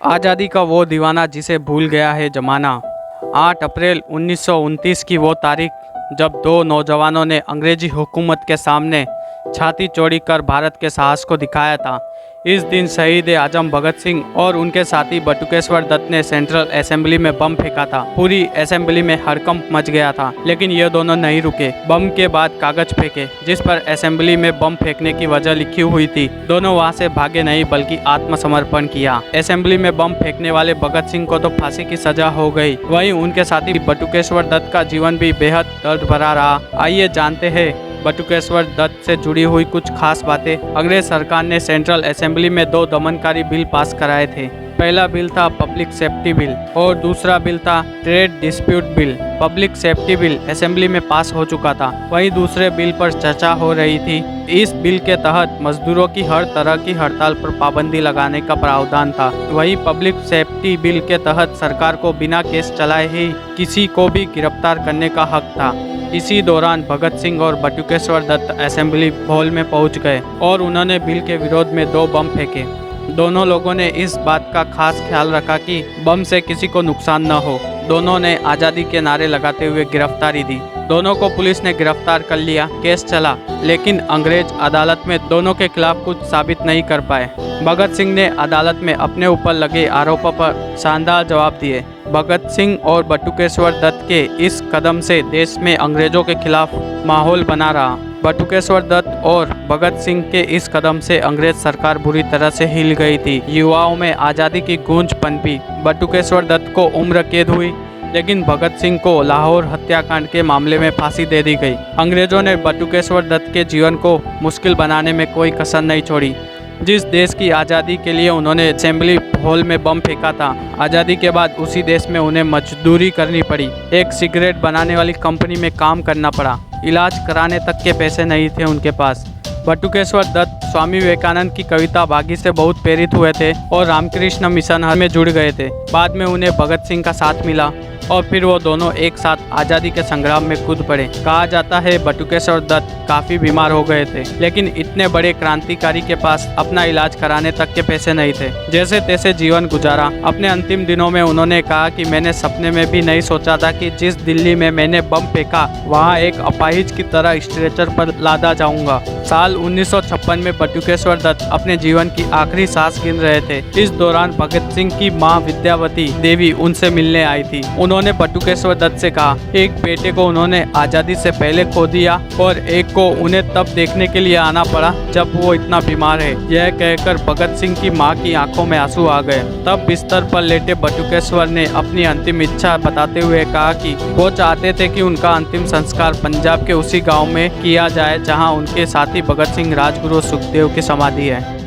आज़ादी का वो दीवाना जिसे भूल गया है ज़माना। 8 अप्रैल 1929 की वो तारीख जब दो नौजवानों ने अंग्रेजी हुकूमत के सामने छाती चौड़ी कर भारत के साहस को दिखाया था। इस दिन शहीद आजम भगत सिंह और उनके साथी बटुकेश्वर दत्त ने सेंट्रल असेंबली में बम फेंका था। पूरी असेंबली में हड़कंप मच गया था, लेकिन ये दोनों नहीं रुके। बम के बाद कागज फेंके जिस पर असेंबली में बम फेंकने की वजह लिखी हुई थी। दोनों वहां से भागे नहीं बल्कि आत्मसमर्पण किया। असेंबली में बम फेंकने वाले भगत सिंह को तो फांसी की सजा हो गई, वहीं उनके साथी बटुकेश्वर दत्त का जीवन भी बेहद दर्द भरा रहा। आइए जानते हैं बटुकेश्वर दत्त से जुड़ी हुई कुछ खास बातें। अंग्रेज सरकार ने सेंट्रल असेंबली में 2 दमनकारी बिल पास कराए थे। पहला बिल था पब्लिक सेफ्टी बिल और दूसरा बिल था trade dispute bill. Public safety bill assembly में पास हो चुका था, वहीं दूसरे बिल पर चर्चा हो रही थी। इस बिल के तहत मजदूरों की हर तरह की हड़ताल पर पाबंदी लगाने का प्रावधान था। वहीं पब्लिक सेफ्टी बिल के तहत सरकार को बिना केस चलाए ही किसी को भी गिरफ्तार करने का हक था। इसी दौरान भगत सिंह और बटुकेश्वर दत्त असेंबली हॉल में पहुंच गए और उन्होंने बिल के विरोध में 2 बम फेंके। दोनों लोगों ने इस बात का खास ख्याल रखा कि बम से किसी को नुकसान न हो। दोनों ने आज़ादी के नारे लगाते हुए गिरफ्तारी दी। दोनों को पुलिस ने गिरफ्तार कर लिया। केस चला, लेकिन अंग्रेज अदालत में दोनों के खिलाफ कुछ साबित नहीं कर पाए। भगत सिंह ने अदालत में अपने ऊपर लगे आरोपों पर शानदार जवाब दिए। भगत सिंह और बटुकेश्वर दत्त के इस कदम से देश में अंग्रेजों के खिलाफ माहौल बना रहा। बटुकेश्वर दत्त और भगत सिंह के इस कदम से अंग्रेज सरकार बुरी तरह से हिल गई थी। युवाओं में आज़ादी की गूंज पनपी। बटुकेश्वर दत्त को उम्र कैद हुई, लेकिन भगत सिंह को लाहौर हत्याकांड के मामले में फांसी दे दी गई। अंग्रेजों ने बटुकेश्वर दत्त के जीवन को मुश्किल बनाने में कोई कसर नहीं छोड़ी। जिस देश की आज़ादी के लिए उन्होंने असेंबली हॉल में बम फेंका था, आज़ादी के बाद उसी देश में उन्हें मजदूरी करनी पड़ी। एक सिगरेट बनाने वाली कंपनी में काम करना पड़ा। इलाज कराने तक के पैसे नहीं थे उनके पास। बटुकेश्वर दत्त स्वामी विवेकानंद की कविता बागी से बहुत प्रेरित हुए थे और रामकृष्ण मिशन में जुड़ गए थे। बाद में उन्हें भगत सिंह का साथ मिला और फिर वो दोनों एक साथ आज़ादी के संग्राम में कूद पड़े। कहा जाता है बटुकेश्वर दत्त काफ़ी बीमार हो गए थे, लेकिन इतने बड़े क्रांतिकारी के पास अपना इलाज कराने तक के पैसे नहीं थे। जैसे तैसे जीवन गुजारा। अपने अंतिम दिनों में उन्होंने कहा कि मैंने सपने में भी नहीं सोचा था कि जिस दिल्ली में मैंने बम फेंका वहाँ एक अपाहिज की तरह स्ट्रेचर पर लादा जाऊंगा। साल 1956 में बटुकेश्वर दत्त अपने जीवन की आखिरी सांस गिन रहे थे। इस दौरान भगत सिंह की माँ विद्यावती देवी उनसे मिलने आई थी। उन्होंने बटुकेश्वर दत्त से कहा, एक बेटे को उन्होंने आज़ादी से पहले खो दिया और एक को उन्हें तब देखने के लिए आना पड़ा जब वो इतना बीमार है। यह कहकर भगत सिंह की मां की आंखों में आंसू आ गए। तब बिस्तर पर लेटे बटुकेश्वर ने अपनी अंतिम इच्छा बताते हुए कहा कि वो चाहते थे कि उनका अंतिम संस्कार पंजाब के उसी गाँव में किया जाए जहाँ उनके साथी भगत सिंह, राजगुरु, सुखदेव की समाधि है।